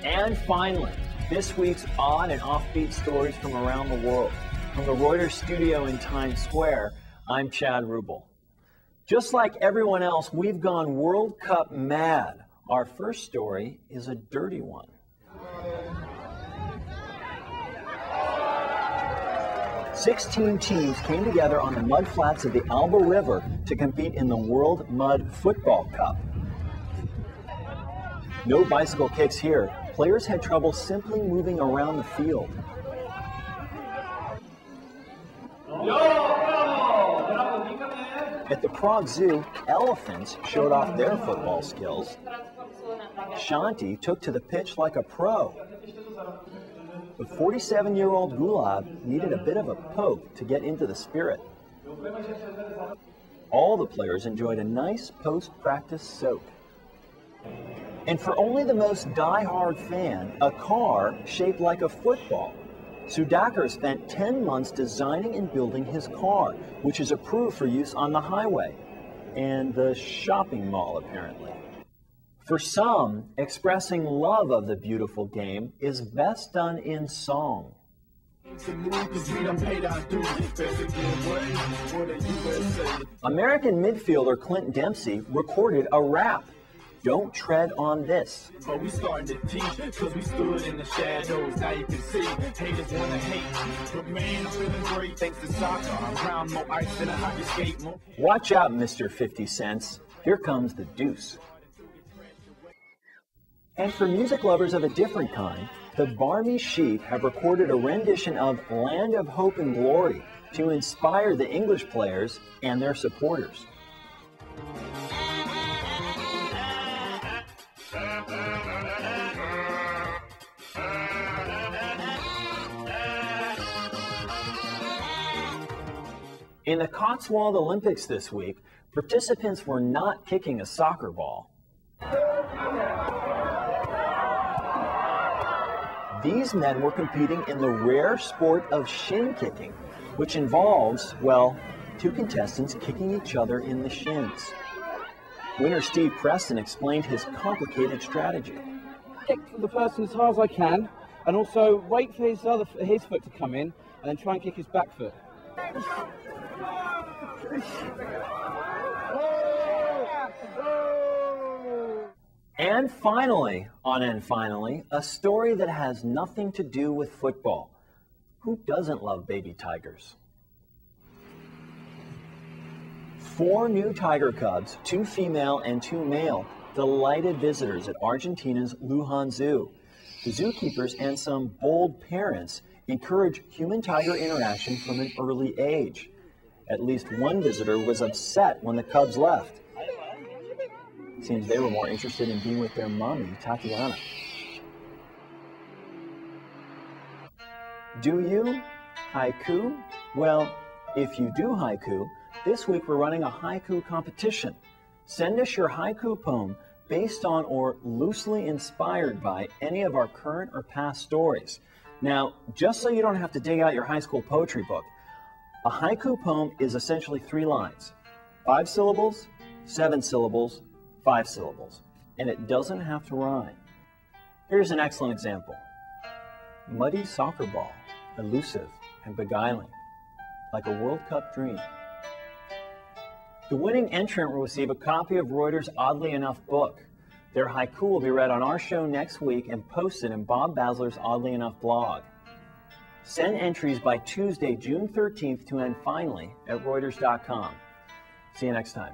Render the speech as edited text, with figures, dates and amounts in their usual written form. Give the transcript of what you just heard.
And finally, this week's odd and offbeat stories from around the world. From the Reuters studio in Times Square, I'm Chad Rubel. Just like everyone else, we've gone World Cup mad. Our first story is a dirty one. 16 teams came together on the mudflats of the Alba River to compete in the World Mud Football Cup. No bicycle kicks here. Players had trouble simply moving around the field. At the Prague Zoo, elephants showed off their football skills. Shanti took to the pitch like a pro. The 47-year-old Gulab needed a bit of a poke to get into the spirit. All the players enjoyed a nice post-practice soak. And for only the most die-hard fan, a car shaped like a football. Sudhakar spent 10 months designing and building his car, which is approved for use on the highway and the shopping mall, apparently. For some, expressing love of the beautiful game is best done in song. American midfielder Clint Dempsey recorded a rap. Don't tread on this. But we starting to teach, cause we stood in the shadows. Now you can see, haters wanna hate. But man, I'm feeling great thanks to soccer. I'm around more ice than a hockey skate. Watch out, Mr. 50 Cents. Here comes the deuce. And for music lovers of a different kind, the Barmy Sheep have recorded a rendition of Land of Hope and Glory to inspire the English players and their supporters. In the Cotswold Olympics this week, participants were not kicking a soccer ball. These men were competing in the rare sport of shin kicking, which involves, well, two contestants kicking each other in the shins. Winner Steve Preston explained his complicated strategy. Kick the person as hard as I can, and also wait for his foot to come in, and then try and kick his back foot. And finally, a story that has nothing to do with football. Who doesn't love baby tigers? 4 new tiger cubs, 2 female and 2 male, delighted visitors at Argentina's Luján Zoo. The zookeepers and some bold parents encourage human-tiger interaction from an early age. At least one visitor was upset when the cubs left. Seems they were more interested in being with their mommy, Tatiana. Do you? Haiku? Well, if you do haiku, this week we're running a haiku competition. Send us your haiku poem based on or loosely inspired by any of our current or past stories. Now, just so you don't have to dig out your high school poetry book, a haiku poem is essentially 3 lines, 5 syllables, 7 syllables, 5 syllables, and it doesn't have to rhyme. Here's an excellent example. Muddy soccer ball, elusive and beguiling, like a World Cup dream. The winning entrant will receive a copy of Reuters' Oddly Enough book. Their haiku will be read on our show next week and posted in Bob Basler's Oddly Enough blog. Send entries by Tuesday, June 13th to end finally at Reuters.com. See you next time.